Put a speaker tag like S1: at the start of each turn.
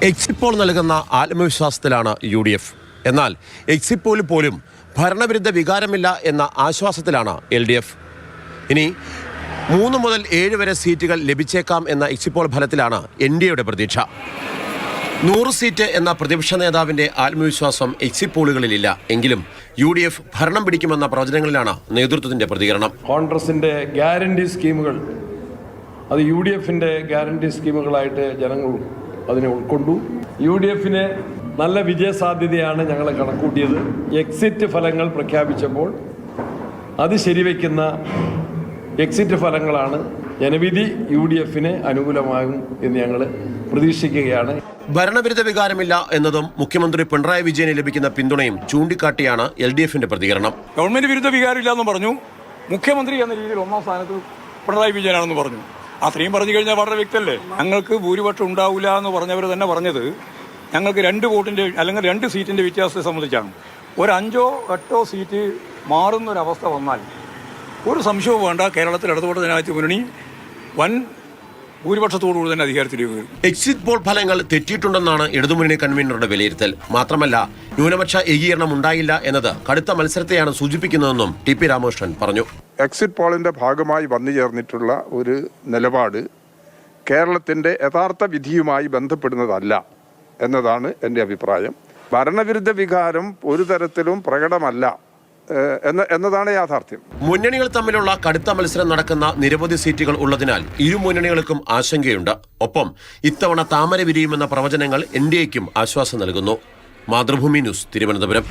S1: Exit poll നൽകുന്ന ആത്മവിശ്വാസത്തിലാണ് UDF. എന്നാൽ എക്സിറ്റ് പോളിൽ പോലും ഭരണവിരുദ്ധ വികാരമില്ല എന്ന ആശ്വാസത്തിലാണ് LDF. ഇനി 3 മുതൽ 7 വരെ സീറ്റുകൾ ലഭിച്ചേക്കാം എന്ന എക്സിറ്റ് പോൾ ഫലത്തിലാണ് NDAയുടെ പ്രതീക്ഷ. 100 സീറ്റ് എന്ന പ്രതിപക്ഷ നേതാവിന്റെ ആത്മവിശ്വാസം എക്സിറ്റ് പോളുകളിലില്ല. എങ്കിലും UDF ഭരണം പിടിക്കുമെന്ന പ്രവചനങ്ങളിലാണ് നേതൃത്വത്തിന്റെ പ്രതികരണം.
S2: കോൺഗ്രസിന്റെ ഗ്യാരണ്ടി സ്കീമുകൾ അത് UDFന്റെ ഗ്യാരണ്ടി സ്കീമുകളായിട്ട് ജനങ്ങൾ അതിനെ ഉൾക്കൊണ്ടു. UDFന് നല്ല വിജയസാധ്യതയാണ് ഞങ്ങൾ കണക്കൂട്ടിയത്. എക്സിറ്റ് ഫലങ്ങൾ പ്രഖ്യാപിച്ചപ്പോൾ അത് ശരിവെക്കുന്ന എക്സിറ്റ് ഫലങ്ങളാണ്. ജനവിധി UDFന് അനുകൂലമാകും എന്ന് ഞങ്ങൾ പ്രതീക്ഷിക്കുകയാണ്.
S1: ഭരണവിരുദ്ധ വികാരമില്ല എന്നതും മുഖ്യമന്ത്രി പിണറായി വിജയന് ലഭിക്കുന്ന പിന്തുണയും ചൂണ്ടിക്കാട്ടിയാണ് LDFന്റെ പ്രതികരണം.
S3: ഗവൺമെന്റ് വിരുദ്ധ വികാരമില്ല എന്ന് പറഞ്ഞു. മുഖ്യമന്ത്രി എന്ന രീതിയിൽ 1ാം സ്ഥാനത്ത് പിണറായി വിജയനാണെന്ന് പറഞ്ഞു. അത്രയും പറഞ്ഞു കഴിഞ്ഞാൽ വളരെ വ്യക്തമല്ലേ. ഞങ്ങൾക്ക് ഭൂരിപക്ഷം ഉണ്ടാവില്ല എന്ന് പറഞ്ഞവർ തന്നെ പറഞ്ഞത് ഞങ്ങൾക്ക് 2 വോട്ടിന്റെ അല്ലെങ്കിൽ 2 സീറ്റിന്റെ വ്യത്യാസത്തെ സംബന്ധിച്ചാണ്. ഒരു 5ഓ 8ഓ സീറ്റ് മാറുന്നൊരവസ്ഥ വന്നാൽ ഒരു സംശയവും വേണ്ട, കേരളത്തിൽ ഇടതുപക്ഷ ജനാധിപത്യ മുന്നണി വൻ ഭൂരിപക്ഷത്തോടുകൂടി തന്നെ അധികാരത്തിലേക്ക് വരും.
S1: എക്സിറ്റ് പോൾ ഫലങ്ങൾ തെറ്റിയിട്ടുണ്ടെന്നാണ് ഇടതുമുന്നണി കൺവീനറുടെ വിലയിരുത്തൽ. മാത്രമല്ല ന്യൂനപക്ഷ ഏകീകരണം ഉണ്ടായില്ല എന്നത് കടുത്ത മത്സരത്തെയാണ് സൂചിപ്പിക്കുന്നതെന്നും TP രാമകൃഷ്ണൻ പറഞ്ഞു.
S4: എക്സിറ്റ് പോളിന്റെ ഭാഗമായി വന്നു ചേർന്നിട്ടുള്ള ഒരു നിലപാട് കേരളത്തിന്റെ യഥാർത്ഥ വിധിയുമായി ബന്ധപ്പെടുന്നതല്ല എന്നതാണ് എൻ്റെ അഭിപ്രായം. ഭരണവിരുദ്ധ വികാരം ഒരു തരത്തിലും പ്രകടമല്ല എന്നതാണ് യാഥാർത്ഥ്യം.
S1: മുന്നണികൾ തമ്മിലുള്ള കടുത്ത മത്സരം നടക്കുന്ന നിരവധി സീറ്റുകൾ ഉള്ളതിനാൽ ഇരു മുന്നണികൾക്കും ആശങ്കയുണ്ട്. ഒപ്പം ഇത്തവണ താമര വിരിയുമെന്ന പ്രവചനങ്ങൾ NDAയ്ക്കും ആശ്വാസം നൽകുന്നു. മാതൃഭൂമി ന്യൂസ്, തിരുവനന്തപുരം.